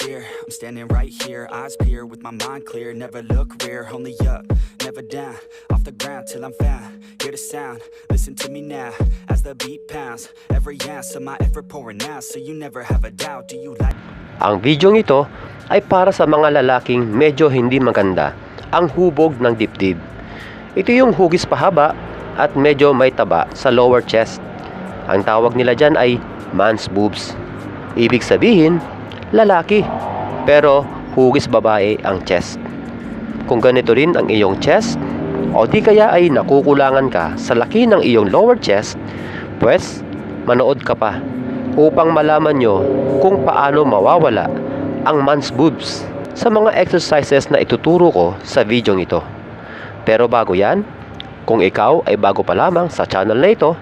fear. I'm standing right here, eyes peer with my mind clear. Never look rear, only up, never down. Off the ground till I'm found. Hear the sound, listen to me now. As the beat pounds, every ounce of my effort pouring out. So you never have a doubt, do you like? Ang bidyong ito ay para sa mga lalaking medyo hindi maganda ang hubog ng dibdib. Ito yung hugis pahaba at medyo may taba sa lower chest. Ang tawag nila dyan ay man's boobs. Ibig sabihin, lalaki, pero hugis babae ang chest. Kung ganito rin ang iyong chest, o di kaya ay nakukulangan ka sa laki ng iyong lower chest, pues manood ka pa upang malaman nyo kung paano mawawala ang man's boobs sa mga exercises na ituturo ko sa video ito. Pero bago yan, kung ikaw ay bago pa lamang sa channel na ito,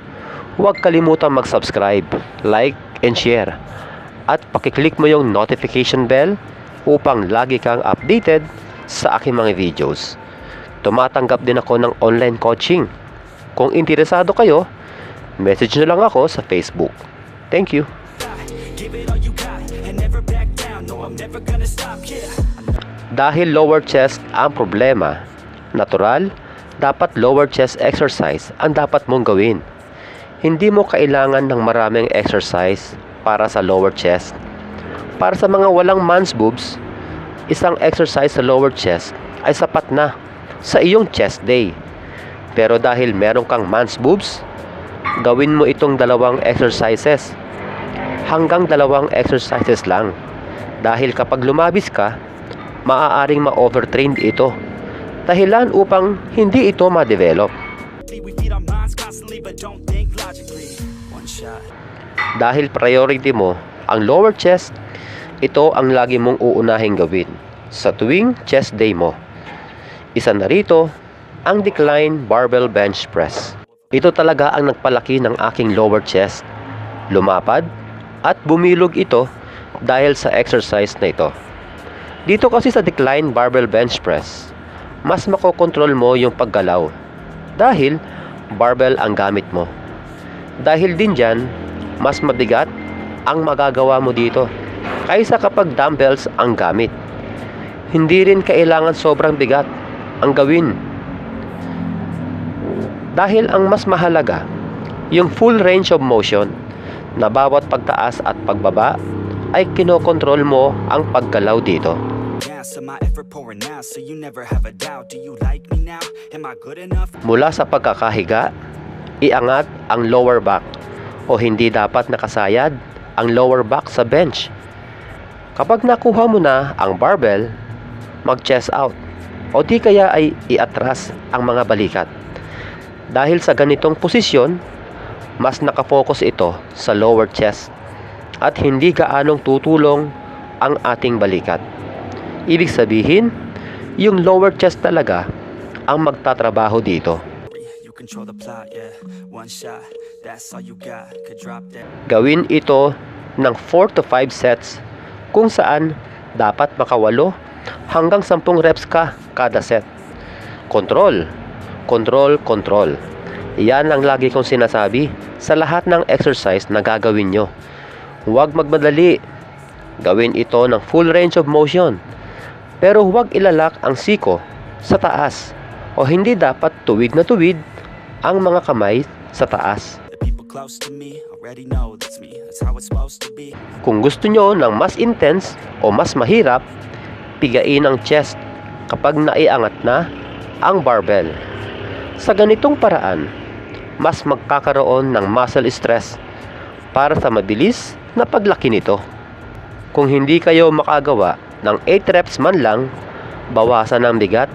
huwag kalimutang mag-subscribe, like, and share. At pakiclick mo yung notification bell upang lagi kang updated sa aking mga videos. Tumatanggap din ako ng online coaching. Kung interesado kayo, message nyo lang ako sa Facebook. Thank you. Dahil lower chest ang problema, natural, dapat lower chest exercise ang dapat mong gawin. Hindi mo kailangan ng maraming exercise para sa lower chest. Para sa mga walang man's boobs, isang exercise sa lower chest ay sapat na sa iyong chest day. Pero dahil meron kang man's boobs, gawin mo itong dalawang exercises. Hanggang dalawang exercises lang. Dahil kapag lumabis ka, maaaring ma-overtrained ito. Dahilan upang hindi ito ma-develop. Dahil priority mo ang lower chest, ito ang lagi mong uunahin gawin sa tuwing chest day mo. Isa na rito ang decline barbell bench press. Ito talaga ang nagpalaki ng aking lower chest. Lumapad at bumilog ito dahil sa exercise na ito. Dito kasi sa decline barbell bench press, mas makokontrol mo yung paggalaw dahil barbell ang gamit mo. Dahil din dyan, mas mabigat ang magagawa mo dito kaysa kapag dumbbells ang gamit. Hindi rin kailangan sobrang bigat ang gawin. Dahil ang mas mahalaga, yung full range of motion na bawat pagtaas at pagbaba ay kinokontrol mo ang paggalaw dito. Mula sa pagkakahiga, iangat ang lower back o hindi dapat nakasayad ang lower back sa bench. Kapag nakuha mo na ang barbell, mag-chest out o di kaya ay iatras ang mga balikat. Dahil sa ganitong posisyon, mas nakafocus ito sa lower chest at hindi gaanong tutulong ang ating balikat. Ibig sabihin, yung lower chest talaga ang magtatrabaho dito. Gawin ito ng 4 to 5 sets kung saan dapat maka8 hanggang 10 reps ka kada set. Control, control, control. Yan ang lagi kong sinasabi sa lahat ng exercise na gagawin nyo. Huwag magmadali. Gawin ito ng full range of motion. Pero huwag ilalak ang siko sa taas o hindi dapat tuwid na tuwid ang mga kamay sa taas. Kung gusto nyo ng mas intense o mas mahirap, pigain ang chest kapag naiangat na ang barbell. Sa ganitong paraan, mas magkakaroon ng muscle stress para sa mabilis na paglaki nito. Kung hindi kayo makagawa ng 8 reps man lang, bawasan ang bigat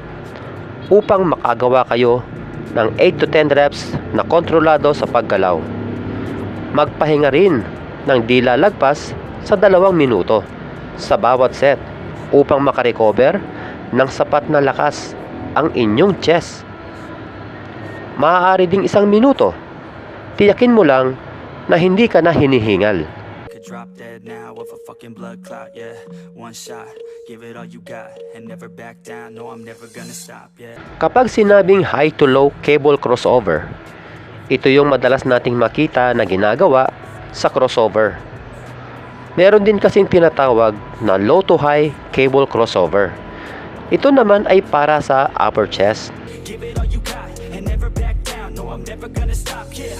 upang makagawa kayo ng 8 to 10 reps na kontrolado sa paggalaw. Magpahinga rin ng di lalagpas sa 2 minuto sa bawat set upang makarecover ng sapat na lakas ang inyong chest. Maaari ding 1 minuto. Tiyakin mo lang na hindi ka na hinihingal. Kapag sinabing high to low cable crossover, ito yung madalas nating makita na ginagawa sa crossover. Meron din kasing tinatawag na low to high cable crossover. Ito naman ay para sa upper chest. Give it all you got and never back down. No, I'm never gonna stop, yeah.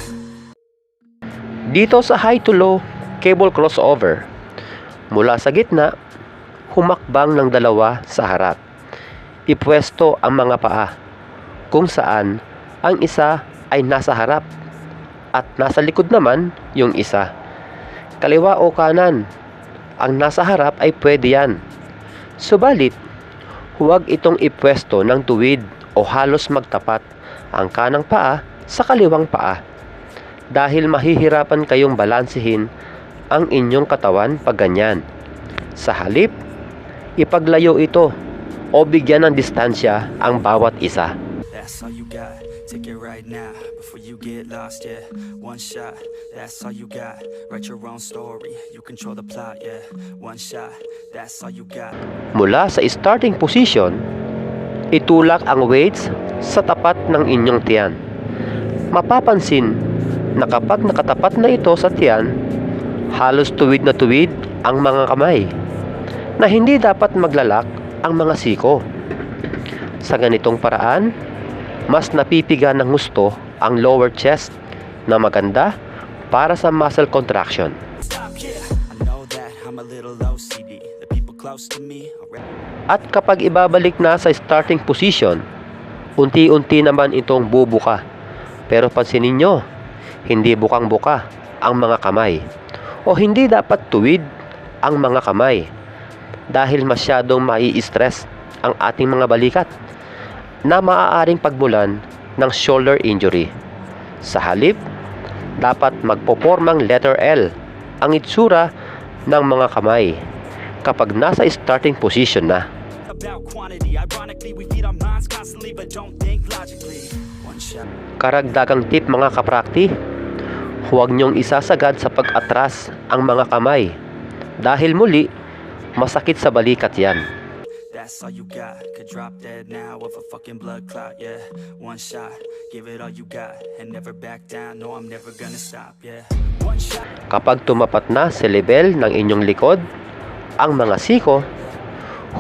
Dito sa high to low cable crossover, mula sa gitna, humakbang ng dalawa sa harap. Ipwesto ang mga paa, kung saan ang isa ay nasa harap at nasa likod naman yung isa. Kaliwa o kanan, ang nasa harap ay pwede yan. Subalit, huwag itong ipwesto ng tuwid o halos magtapat ang kanang paa sa kaliwang paa, dahil mahihirapan kayong balansehin ang inyong katawan pag ganyan. Sa halip, ipaglayo ito o bigyan ng distansya ang bawat isa. That's all you got. Take it right now before you get lost, yeah. One shot, that's all you got. Write your own story, you control the plot, yeah. One shot, that's all you got. Mula sa starting position, itulak ang weights sa tapat ng inyong tiyan. Mapapansin na kapag nakatapat na ito sa tiyan, halos tuwid na tuwid ang mga kamay, na hindi dapat maglalak ang mga siko. Sa ganitong paraan, mas napipiga ng gusto ang lower chest na maganda para sa muscle contraction. Stop, yeah. I know that I'm a little OCD. The people close to me already. At kapag ibabalik na sa starting position, unti-unti naman itong bubuka. Pero pansinin nyo, hindi bukang-buka ang mga kamay, o hindi dapat tuwid ang mga kamay, dahil masyadong mai-stress ang ating mga balikat na maaaring pagmulan ng shoulder injury. Sa halip, dapat magpopormang letter L ang itsura ng mga kamay kapag nasa starting position na. About quantity, ironically we feed our minds constantly but don't think logically. One shot. Karagdagang tip mga kaprakti, huwag niyong isasagad sa pag-atras ang mga kamay, dahil muli, masakit sa balikat yan. That's all you got. Could drop dead now of a fucking blood clot, yeah. One shot, give it all you got and never back down. No, I'm never gonna stop, yeah. One shot. Kapag tumapat na sa level ng inyong likod ang mga siko,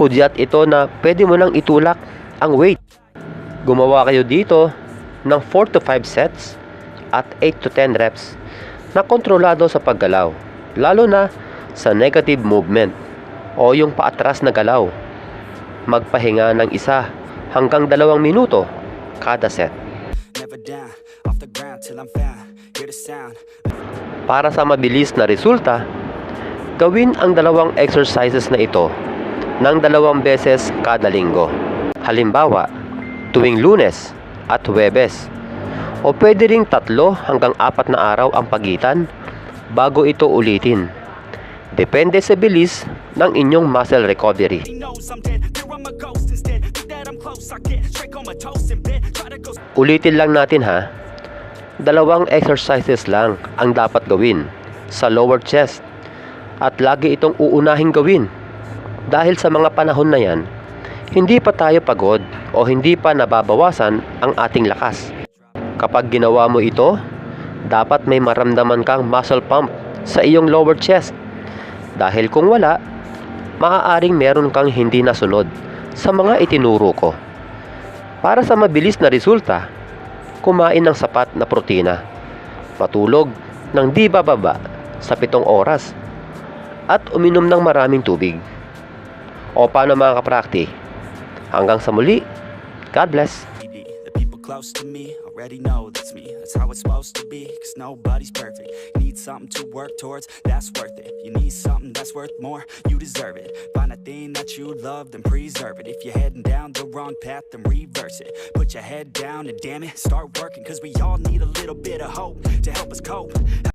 hudyat ito na pwede mo nang itulak ang weight. Gumawa kayo dito ng 4 to 5 sets at 8 to 10 reps na kontrolado sa paggalaw, lalo na sa negative movement o yung paatras na galaw. Magpahinga ng 1 hanggang 2 minuto kada set. Never down, off the ground till I'm found. Hear the sound. Para sa mabilis na resulta, gawin ang 2 exercises na ito ng 2 beses kada linggo. Halimbawa, tuwing Lunes at Huwebes. O pwede ring 3 hanggang 4 na araw ang pagitan bago ito ulitin. Depende sa bilis ng inyong muscle recovery. He knows I'm dead. Fear I'm a ghost instead. Think that I'm close. I get straight comatose in bed. Try to go. Ulitin lang natin ha. 2 exercises lang ang dapat gawin sa lower chest, at lagi itong uunahing gawin dahil sa mga panahon na yan, hindi pa tayo pagod o hindi pa nababawasan ang ating lakas. Kapag ginawa mo ito, dapat may maramdaman kang muscle pump sa iyong lower chest, dahil kung wala, maaaring meron kang hindi nasunod sa mga itinuro ko. Para sa mabilis na resulta, kumain ng sapat na protina, matulog ng di bababa sa 7 oras, at uminom ng maraming tubig. O paano mga kaprakti? Hanggang sa muli, God bless! The people close to me already know that's me. That's how it's supposed to be, cause nobody's perfect. You need something to work towards, that's worth it. You need something that's worth more, you deserve it. Find a thing that you love, then preserve it. If you're heading down the wrong path, then reverse it. Put your head down and damn it, start working, cause we all need a little bit of hope to help us cope.